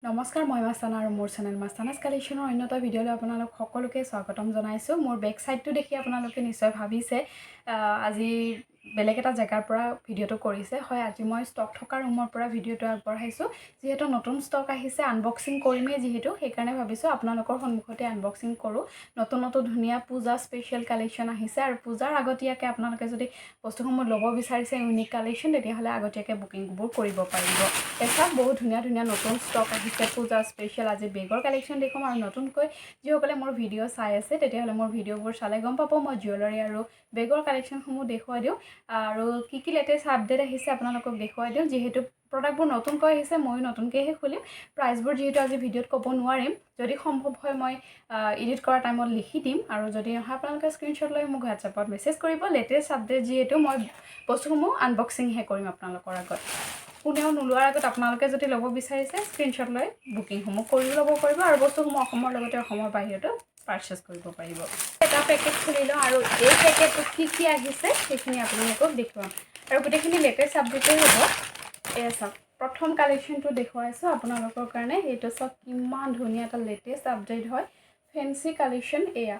নমস্কাৰ মই মাস্তানা আৰু মোৰ চেনেল মাস্তানাছ কালেকশ্যনৰ অন্য এটা ভিডিঅ'লৈ আপোনালোক সকলোকে স্বাগতম জনাইছোঁ। মোৰ বেক সাইডটো দেখি আপোনালোকে নিশ্চয় ভাবিছে আজি বেলেগ এটা জেগাৰ পৰা ভিডিঅ'টো কৰিছে। হয়, আজি মই ষ্টক থকা ৰুমৰ পৰা ভিডিঅ'টো আগবঢ়াইছোঁ। যেহেতু নতুন ষ্টক আহিছে, আনবক্সিং কৰিমেই যেহেতু, সেইকাৰণে ভাবিছোঁ আপোনালোকৰ সন্মুখতে আনবক্সিং কৰোঁ। নতুন ধুনীয়া পূজা স্পেচিয়েল কালেকশ্যন আহিছে আৰু পূজাৰ আগতীয়াকৈ আপোনালোকে যদি বস্তুসমূহ ল'ব বিচাৰিছে ইউনিক কালেকশ্যন, তেতিয়াহ'লে আগতীয়াকৈ বুকিংবোৰ কৰিব পাৰিব। এচাক বহুত ধুনীয়া নতুন ষ্টক আহিছে পূজা স্পেচিয়েল। আজি বেগৰ কালেকশ্যন দেখুৱাম আৰু নতুনকৈ যিসকলে মোৰ ভিডিঅ' চাই আছে তেতিয়াহ'লে মোৰ ভিডিঅ'বোৰ চালে গম পাব মই জুৱেলাৰী আৰু বেগৰ কালেকশ্যনসমূহ দেখুৱাই দিওঁ আৰু কি লেটেষ্ট আপডেট আহিছে আপোনালোকক দেখুৱাই দিওঁ। যিহেতু প্ৰডাক্টবোৰ নতুনকৈ আহিছে, ময়ো নতুনকৈহে খুলিম। প্ৰাইচবোৰ যিহেতু আজি ভিডিঅ'ত ক'ব নোৱাৰিম, যদি সম্ভৱ হয় মই এডিট কৰাৰ টাইমত লিখি দিম আৰু যদি নহয় আপোনালোকে স্ক্ৰীনশ্বট লৈ মোক হোৱাটছআপত মেছেজ কৰিব। লেটেষ্ট আপডেট যিহেতু মই বস্তুসমূহ আনবক্সিংহে কৰিম আপোনালোকৰ আগত। কোনেও নোলোৱাৰ আগত আপোনালোকে যদি ল'ব বিচাৰিছে স্ক্ৰীনশ্বট লৈ বুকিংসমূহ কৰি ল'ব পাৰিব আৰু বস্তুসমূহ অসমৰ লগতে অসমৰ বাহিৰতো পাৰ্চেছ কৰিব পাৰিব। এটা পেকেট খুলি লওঁ আৰু এই পেকেটটোত কি আহিছে সেইখিনি আপোনালোকক দেখুৱাম আৰু গোটেইখিনি লেটেষ্ট আপডেটেই হ'ব। এয়া চাওক, প্ৰথম কালেকশ্যনটো দেখুৱাইছোঁ আপোনালোকৰ কাৰণে। এইটো চাওক কিমান ধুনীয়া এটা লেটেষ্ট আপডেট হয়, ফেঞ্চি কালেকশ্যন। এয়া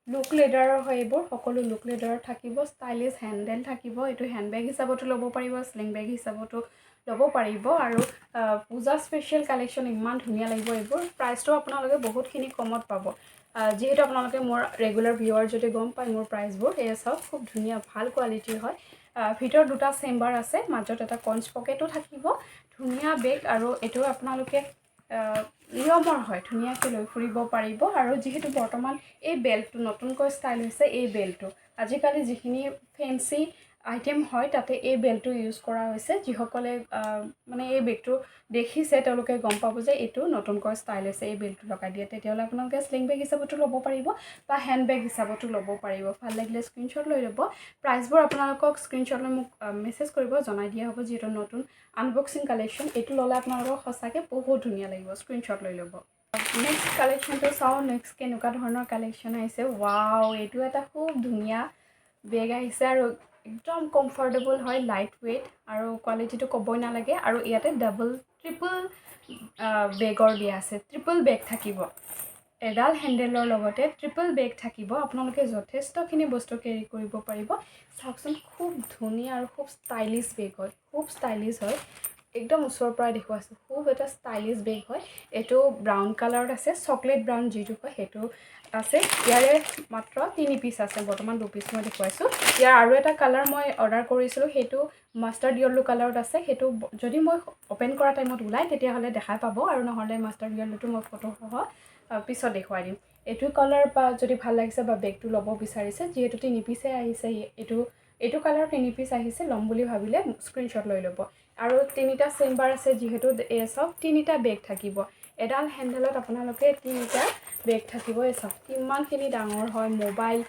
লুক লেডাৰৰ হয়, এইবোৰ সকলো লুক লেডাৰৰ থাকিব। ষ্টাইলিছ হেণ্ডেল থাকিব। এইটো হেণ্ডবেগ হিচাপতো ল'ব পাৰিব, স্লিং বেগ হিচাপতো ল'ব পাৰিব আৰু পূজা স্পেচিয়েল কালেকশ্যন। ইমান ধুনীয়া লাগিব এইবোৰ। প্ৰাইচটো আপোনালোকে বহুতখিনি কমত পাব। যিহেতু আপোনালোকে মোৰ ৰেগুলাৰ ভিউৱাৰ যদি গম পায় মোৰ প্ৰাইচবোৰ। এয়া চাওক, খুব ধুনীয়া ভাল কোৱালিটিৰ হয়। ভিতৰত দুটা চেম্বাৰ আছে, মাজত এটা কঞ্চ পকেটো থাকিব। ধুনীয়া বেগ আৰু এইটো আপোনালোকে নিয়মৰ হয়, ধুনীয়াকৈ লৈ ফুৰিব পাৰিব। আৰু যিহেতু বৰ্তমান এই বেল্টটো নতুনকৈ ষ্টাইল হৈছে, এই বেল্টটো আজিকালি যিখিনি ফেঞ্চি আইটেম হয় তাতে এই বেল্টটো ইউজ কৰা হৈছে। যিসকলে মানে এই বেগটো দেখিছে তেওঁলোকে গম পাব যে এইটো নতুনকৈ ষ্টাইল হৈছে, এই বেল্টটো লগাই দিয়ে। তেতিয়াহ'লে আপোনালোকে স্লিং বেগ হিচাপতো ল'ব পাৰিব বা হেণ্ড বেগ হিচাপতো ল'ব পাৰিব। ভাল লাগিলে স্ক্ৰীনশ্বট লৈ ল'ব। প্ৰাইচবোৰ আপোনালোকক স্ক্ৰীনশ্বট লৈ মোক মেছেজ কৰিব, জনাই দিয়া হ'ব। যিহেতু নতুন আনবক্সিং কালেকশ্যন, এইটো ল'লে আপোনালোকক সঁচাকৈ বহুত ধুনীয়া লাগিব। স্ক্ৰীনশ্বট লৈ ল'ব। নেক্সট কালেকশ্যনটো চাওঁ, নেক্সট কেনেকুৱা ধৰণৰ কালেকশ্যন আহিছে। ৱাও, এইটো এটা খুব ধুনীয়া বেগ আহিছে আৰু একদম কমফৰ্টেবল হয়, লাইট ৱেইট আৰু কোৱালিটিটো ক'বই নালাগে। আৰু ইয়াতে ট্ৰিপল বেগৰ দিয়া আছে। ট্ৰিপল বেগ থাকিব, এডাল হেণ্ডেলৰ লগতে ট্ৰিপল বেগ থাকিব। আপোনালোকে যথেষ্টখিনি বস্তু কেৰি কৰিব পাৰিব। চাওকচোন, খুব ধুনীয়া আৰু খুব ষ্টাইলিছ বেগ হয়, খুব ষ্টাইলিছ হয়। একদম ওচৰৰ পৰাই দেখুৱাইছোঁ, খুব এটা ষ্টাইলিছ বেগ হয়। এইটো ব্ৰাউন কালাৰত আছে, চকলেট ব্ৰাউন যিটো কয় সেইটো আছে। ইয়াৰে মাত্ৰ 3 পিচ আছে, বৰ্তমান 2 পিচ মই দেখুৱাইছোঁ। ইয়াৰ আৰু এটা কালাৰ মই অৰ্ডাৰ কৰিছিলোঁ, সেইটো মাষ্টাৰ্ড য়েল্লো কালাৰত আছে। সেইটো যদি মই অ'পেন কৰা টাইমত ওলাই তেতিয়াহ'লে দেখাই পাব, আৰু নহ'লে মাষ্টাৰ্ড য়েল্লোটো মই ফটোসহ পিছত দেখুৱাই দিম। এইটো কালাৰ বা যদি ভাল লাগিছে বা বেগটো ল'ব বিচাৰিছে, যিহেতু 3 পিচে আহিছে, এইটো কালাৰ 3 পিচ আহিছে, ল'ম বুলি ভাবিলে স্ক্ৰীনশ্বট লৈ ল'ব। আৰু 3টা চেম্বাৰ আছে, যিহেতু এই চাওক 3টা বেগ থাকিব। এডাল হেণ্ডেলত আপোনালোকে 3টা বেগ থাকিব। এই চাওক কিমানখিনি ডাঙৰ হয়, মোবাইল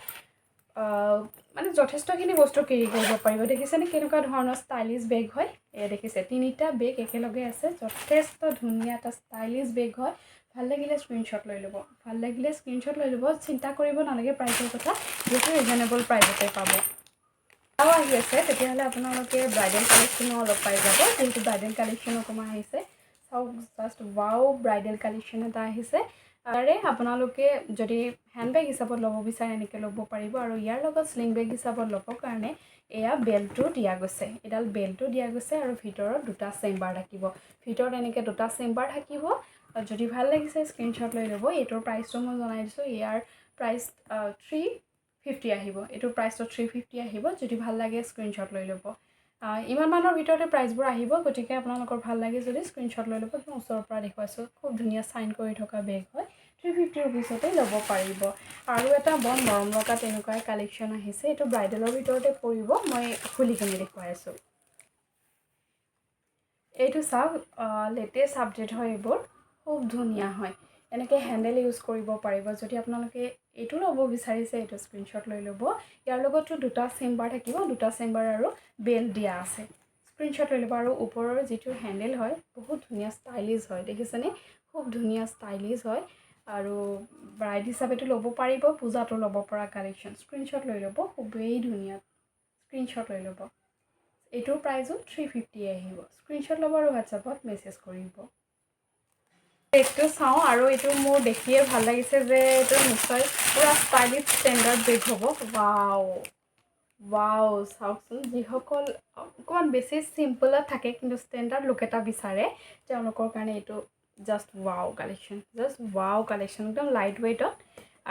মানে যথেষ্টখিনি বস্তু কেৰি কৰিব পাৰিব। দেখিছেনে কেনেকুৱা ধৰণৰ ষ্টাইলিছ বেগ হয়। দেখিছে 3টা বেগ একেলগে আছে, যথেষ্ট ধুনীয়া এটা ষ্টাইলিছ বেগ হয়। ভাল লাগিলে স্ক্ৰীনশ্বট লৈ ল'ব, ভাল লাগিলে স্ক্ৰীনশ্বট লৈ ল'ব। চিন্তা কৰিব নালাগে প্ৰাইচৰ কথা, যিহেতু ৰিজনেবল প্ৰাইচতে পাব। আৰু আহি আছে তেতিয়াহ'লে আপোনালোকে ব্ৰাইডেল কালেকশ্যনো অলপ পাই যাব, যিহেতু ব্ৰাইডেল কালেকশ্যন অকণমান আহিছে। চাওক জাষ্ট ৱাও, ব্ৰাইডেল কালেকশ্যন এটা আহিছে। তাৰে আপোনালোকে যদি হেণ্ডবেগ হিচাপত ল'ব বিচাৰে এনেকৈ ল'ব পাৰিব। আৰু ইয়াৰ লগত স্লিং বেগ হিচাপত ল'বৰ কাৰণে এয়া বেল্টটো দিয়া গৈছে, এডাল বেল্টটো দিয়া গৈছে আৰু ভিতৰত 2টা চেম্বাৰ থাকিব। ভিতৰত এনেকৈ 2টা চেম্বাৰ থাকিব। যদি ভাল লাগিছে স্ক্ৰীনশ্বট লৈ ল'ব। এইটোৰ প্ৰাইচটো মই জনাই দিছোঁ, ইয়াৰ প্ৰাইচ 350 আহিব। এইটোৰ প্ৰাইচটো 350 আহিব। যদি ভাল লাগে স্ক্ৰীনশ্বট লৈ ল'ব। ইমান মানৰ ভিতৰতে প্ৰাইচবোৰ আহিব, গতিকে আপোনালোকৰ ভাল লাগে যদি স্ক্ৰীনশ্বট লৈ ল'ব। মই ওচৰৰ পৰা দেখুৱাইছোঁ, খুব ধুনীয়া চাইন কৰি থকা বেগ হয়। 350 ৰুপিছতে ল'ব পাৰিব। আৰু এটা বৰ মৰম লগা তেনেকুৱাই কালেকশ্যন আহিছে, এইটো ব্ৰাইডেলৰ ভিতৰতে পৰিব। মই খুলি কিনি দেখুৱাই আছোঁ। এইটো চাওক, লেটেষ্ট আপডেট হয়, এইবোৰ খুব ধুনীয়া হয়। এনেকৈ হেণ্ডেল ইউজ কৰিব পাৰিব। যদি আপোনালোকে এইটো ল'ব বিচাৰিছে, এইটো স্ক্ৰীনশ্বট লৈ ল'ব। ইয়াৰ লগতো 2টা চেম্বাৰ থাকিব, 2টা চেম্বাৰ আৰু বেল্ট দিয়া আছে। স্ক্ৰীনশ্বট লৈ ল'ব। আৰু ওপৰৰ যিটো হেণ্ডেল হয় বহুত ধুনীয়া ষ্টাইলিছ হয়, দেখিছেনে খুব ধুনীয়া ষ্টাইলিছ হয়। আৰু ব্ৰাইড হিচাপেতো ল'ব পাৰিব, পূজাটো ল'ব পৰা কালেকশ্যন। স্ক্ৰীনশ্বট লৈ ল'ব, খুবেই ধুনীয়া। স্ক্ৰীনশ্বট লৈ ল'ব। এইটোৰ প্ৰাইচো 350 আহিব। স্ক্ৰীনশ্বট ল'ব আৰু হোৱাটছআপত মেছেজ কৰিব। বেগটো চাওঁ আৰু এইটো মোৰ দেখিয়ে ভাল লাগিছে যে এইটো নিশ্চয় পুৰা ষ্টাইলিছ ষ্টেণ্ডাৰ্ড বেগ হ'ব ৱাও ৱাও চাওকচোন যিসকল অকণমান বেছি চিম্পলত থাকে কিন্তু ষ্টেণ্ডাৰ্ড লুক এটা বিচাৰে তেওঁলোকৰ কাৰণে এইটো জাষ্ট ৱাও কালেকশ্যন একদম লাইট ৱেইটত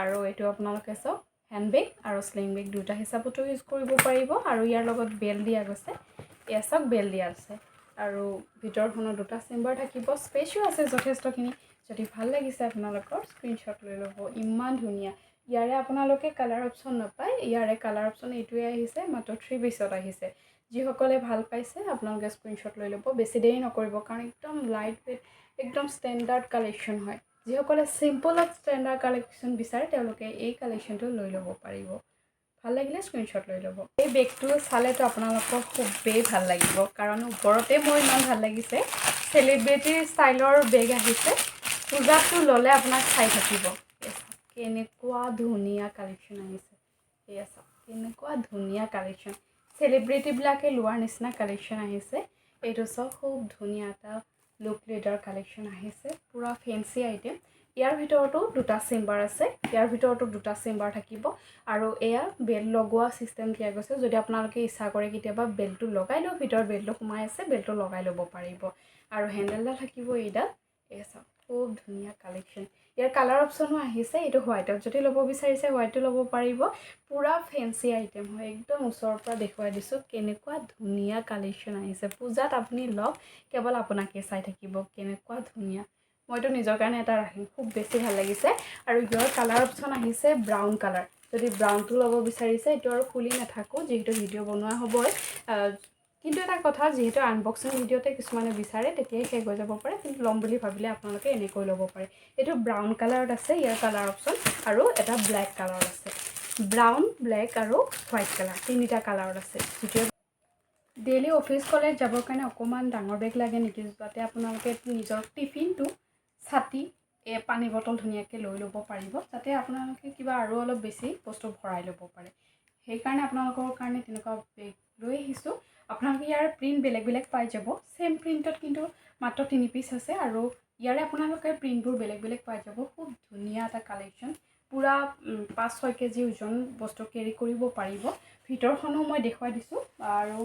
আৰু এইটো আপোনালোকে চাওক হেণ্ড বেগ আৰু স্লিং বেগ দুটা হিচাপতো ইউজ কৰিব পাৰিব আৰু ইয়াৰ লগত বেল দিয়া গৈছে এয়া চাওক বেল দিয়া আছে আৰু ভিতৰখনৰ দুটা চেম্বাৰ থাকিব স্পেচো আছে যথেষ্টখিনি যদি ভাল লাগিছে আপোনালোকৰ স্ক্ৰীনশ্বট লৈ ল'ব ইমান ধুনীয়া ইয়াৰে আপোনালোকে কালাৰ অপশ্যন নাপায় ইয়াৰে কালাৰ অপশ্যন এইটোৱে আহিছে মাত্ৰ 3 পিছত আহিছে যিসকলে ভাল পাইছে আপোনালোকে স্ক্ৰীনশ্বট লৈ ল'ব বেছি দেৰি নকৰিব কাৰণ একদম লাইট ৱেইট একদম ষ্টেণ্ডাৰ্ড কালেকশ্যন হয় যিসকলে চিম্পলত ষ্টেণ্ডাৰ্ড কালেকশ্যন বিচাৰে তেওঁলোকে এই কালেকশ্যনটো লৈ ল'ব পাৰিব ভাল লাগিলে স্ক্ৰীনশ্বট লৈ ল'ব এই বেগটো চালেতো আপোনালোকৰ খুবেই ভাল লাগিব কাৰণ ওপৰতে মোৰ ইমান ভাল লাগিছে চেলিব্ৰিটি ষ্টাইলৰ বেগ আহিছে পূজাটো ল'লে আপোনাক চাই থাকিব কেনেকুৱা ধুনীয়া কালেকশ্যন আহিছে এয়া চাওক কেনেকুৱা ধুনীয়া কালেকশ্যন চেলিব্ৰিটিবিলাকে লোৱাৰ নিচিনা কালেকশ্যন আহিছে এইটো চাওক খুব ধুনীয়া এটা লুক লেডাৰ কালেকশ্যন আহিছে পুৰা ফেঞ্চি আইটেম ইয়াৰ ভিতৰতো দুটা চেম্বাৰ আছে ইয়াৰ ভিতৰতো দুটা চেম্বাৰ থাকিব আৰু এয়া বেল লগোৱা চিষ্টেম দিয়া গৈছে যদি আপোনালোকে ইচ্ছা কৰে কেতিয়াবা বেলটো লগাই লওক ভিতৰত বেলটো সোমাই আছে বেলটো লগাই ল'ব পাৰিব আৰু হেণ্ডেলডাল থাকিব এইডাল এয়া চাওক খুব ধুনীয়া কালেকশ্যন ইয়াৰ কালাৰ অপশ্যনো আহিছে এইটো হোৱাইটত যদি ল'ব বিচাৰিছে হোৱাইটো ল'ব পাৰিব পুৰা ফেঞ্চি আইটেম হয় একদম ওচৰৰ পৰা দেখুৱাই দিছোঁ কেনেকুৱা ধুনীয়া কালেকশ্যন আহিছে পূজাত আপুনি লওক কেৱল আপোনাকে চাই থাকিব কেনেকুৱা ধুনীয়া মইতো নিজৰ কাৰণে এটা ৰাখিম খুব বেছি ভাল লাগিছে আৰু ইয়াৰ কালাৰ অপশ্যন আহিছে ব্ৰাউন কালাৰ যদি ব্ৰাউনটো ল'ব বিচাৰিছে এইটো আৰু খুলি নাথাকোঁ যিহেতু ভিডিঅ' বনোৱা হ'বই কিন্তু এটা কথা যিহেতু আনবক্সিং ভিডিঅ'তে কিছুমানে বিচাৰে তেতিয়াই শেষ হৈ যাব পাৰে কিন্তু ল'ম বুলি ভাবিলে আপোনালোকে এনেকৈ ল'ব পাৰে এইটো ব্ৰাউন কালাৰত আছে ইয়াৰ কালাৰ অপশ্যন আৰু এটা ব্লেক কালাৰ আছে ব্ৰাউন ব্লেক আৰু হোৱাইট কালাৰ তিনিটা কালাৰত আছে যিটোৱে ডেইলি অফিচ কলেজ যাবৰ কাৰণে অকণমান ডাঙৰ বেগ লাগে নেকি যাতে আপোনালোকে নিজৰ টিফিনটো ছাতি পানী বটল ধুনীয়াকৈ লৈ ল'ব পাৰিব যাতে আপোনালোকে কিবা আৰু অলপ বেছি বস্তু ভৰাই ল'ব পাৰে সেইকাৰণে আপোনালোকৰ কাৰণে তেনেকুৱা বেগ লৈ আহিছোঁ আপোনালোকে ইয়াৰ প্ৰিণ্ট বেলেগ বেলেগ পাই যাব সেম প্ৰিণ্টত কিন্তু মাত্ৰ 3 পিচ আছে আৰু ইয়াৰে আপোনালোকে প্ৰিণ্টবোৰ বেলেগ বেলেগ পাই যাব খুব ধুনীয়া এটা কালেকশ্যন পুৰা 5-6 কেজি ওজন বস্তু কেৰি কৰিব পাৰিব ভিতৰখনো মই দেখুৱাই দিছোঁ আৰু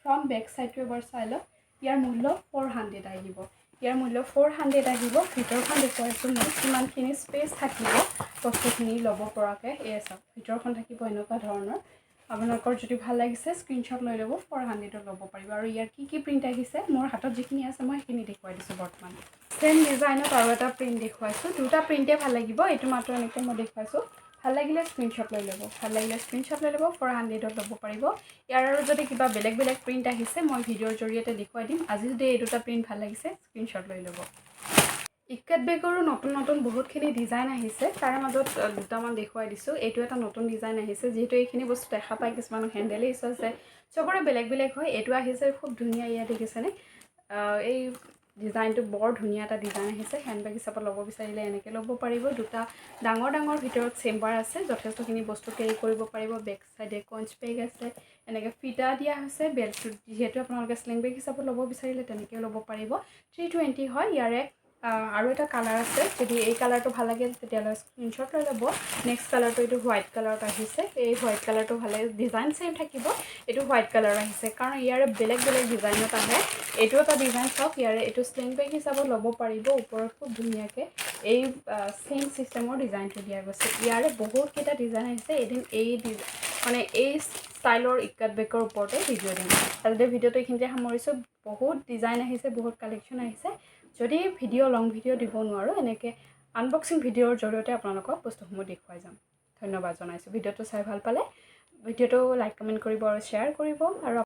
ফ্ৰণ্ট বেক চাইডটো এবাৰ চাই লওক ইয়াৰ মূল্য 400 আহিব ইয়াৰ মূল্য 400 আহিব ভিতৰখন দেখুৱাইছোঁ মই কিমানখিনি স্পেচ থাকিব বস্তুখিনি ল'ব পৰাকৈ এয়া চাওক ভিতৰখন থাকিব এনেকুৱা ধৰণৰ আপোনালোকৰ যদি ভাল লাগিছে স্ক্ৰীনশ্বট লৈ ল'ব 400ত ল'ব পাৰিব আৰু ইয়াৰ কি প্ৰিণ্ট আহিছে মোৰ হাতত যিখিনি আছে মই সেইখিনি দেখুৱাই দিছোঁ বৰ্তমান সেম ডিজাইনত আৰু এটা প্ৰিণ্ট দেখুৱাইছোঁ দুটা প্ৰিণ্টে ভাল লাগিব এইটো মাত্ৰ এনেকৈ মই দেখুৱাইছোঁ ভাল লাগিলে স্ক্ৰীনশ্বট লৈ ল'ব 400ত ল'ব পাৰিব ইয়াৰ আৰু যদি কিবা বেলেগ বেলেগ প্ৰিণ্ট আহিছে মই ভিডিঅ'ৰ জৰিয়তে দেখুৱাই দিম আজি যদি এই দুটা প্ৰিণ্ট ভাল লাগিছে স্ক্ৰীনশ্বট লৈ ল'ব ইকাত বেগৰো নতুন বহুতখিনি ডিজাইন আহিছে তাৰে মাজত দুটামান দেখুৱাই দিছোঁ এইটো এটা নতুন ডিজাইন আহিছে যিহেতু এইখিনি বস্তু দেখা পাই কিছুমান হেণ্ডেল ইউজ আছে চবৰে বেলেগ বেলেগ হয় এইটো আহিছে খুব ধুনীয়া ইয়াত দেখিছেনে এই ডিজাইনটো বৰ ধুনীয়া এটা ডিজাইন আহিছে হেণ্ডবেগ হিচাপত ল'ব বিচাৰিলে এনেকৈ ল'ব পাৰিব দুটা ডাঙৰ ভিতৰত চেম্বাৰ আছে যথেষ্টখিনি বস্তু কেৰি কৰিব পাৰিব বেক চাইডে কঞ্চ বেগ আছে এনেকৈ ফিটা দিয়া হৈছে বেল্টটো যিহেতু আপোনালোকে স্লিং বেগ হিচাপত ল'ব বিচাৰিলে তেনেকৈ ল'ব পাৰিব 320 হয় ইয়াৰে আৰু এটা কালাৰ আছে যদি এই কালাৰটো ভাল লাগে তেতিয়াহ'লে স্ক্ৰীনশ্বট লৈ ল'ব নেক্সট কালাৰটো এইটো হোৱাইট কালাৰত আহিছে এই হোৱাইট কালাৰটো ভালে ডিজাইন চেম থাকিব এইটো হোৱাইট কালাৰ আহিছে কাৰণ ইয়াৰে বেলেগ বেলেগ ডিজাইনত আহে এইটো এটা ডিজাইন চাওক ইয়াৰে এইটো স্লিং বেগ হিচাপত ল'ব পাৰিব ওপৰত খুব ধুনীয়াকৈ এই চেম চিষ্টেমৰ ডিজাইনটো দিয়া গৈছে ইয়াৰে বহুতকেইটা ডিজাইন আহিছে এদিন এই ষ্টাইলৰ ইকাত বেগৰ ওপৰতে ভিডিঅ' দিম আচলতে ভিডিঅ'টো এইখিনিতে সামৰিছোঁ বহুত ডিজাইন আহিছে বহুত কালেকশ্যন আহিছে যদি লং ভিডিঅ' দিব নোৱাৰোঁ এনেকৈ আনবক্সিং ভিডিঅ'ৰ জৰিয়তে আপোনালোকক বস্তুসমূহ দেখুৱাই যাম ধন্যবাদ জনাইছোঁ ভিডিঅ'টো চাই ভাল পালে ভিডিঅ'টো লাইক কমেণ্ট কৰিব আৰু শ্বেয়াৰ কৰিব আৰু